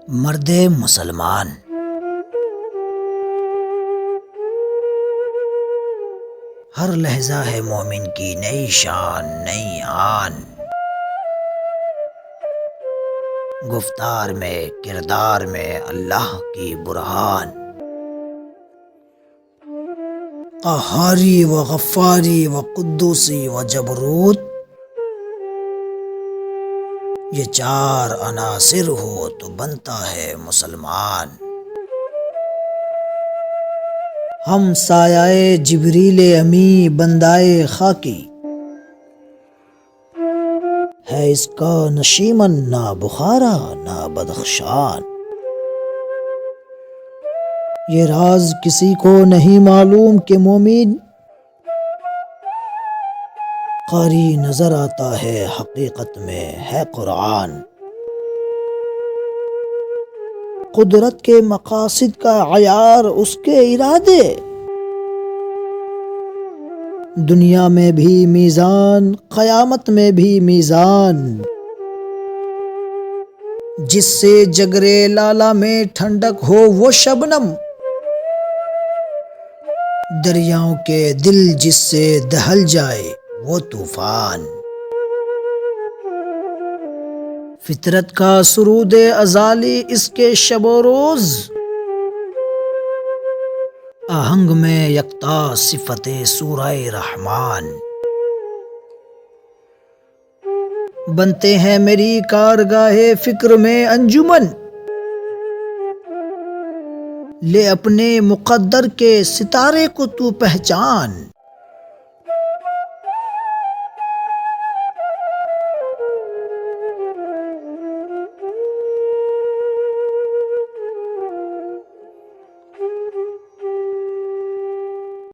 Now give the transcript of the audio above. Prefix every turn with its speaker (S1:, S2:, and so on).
S1: مرد مسلمان ہر لہجہ ہے مومن کی نئی شان نئی آن، گفتار میں کردار میں اللہ کی برہان، قہاری و غفاری و قدوسی و جبروت، یہ چار عناصر ہو تو بنتا ہے مسلمان۔ ہم سایہ جبریل امی بندائے خاکی، ہے اس کا نشیمن نہ بخارا نہ بدخشان۔ یہ راز کسی کو نہیں معلوم کہ مومن قاری نظر آتا ہے حقیقت میں ہے قرآن۔ قدرت کے مقاصد کا عیار اس کے ارادے، دنیا میں بھی میزان قیامت میں بھی میزان، جس سے جگرے لالا میں ٹھنڈک ہو وہ شبنم، دریاؤں کے دل جس سے دہل جائے وہ طوفان۔ فطرت کا سرود ازالی اس کے شب و روز، آہنگ میں یکتا صفت سورہ رحمان۔ بنتے ہیں میری کارگاہ فکر میں انجمن، لے اپنے مقدر کے ستارے کو تو پہچان۔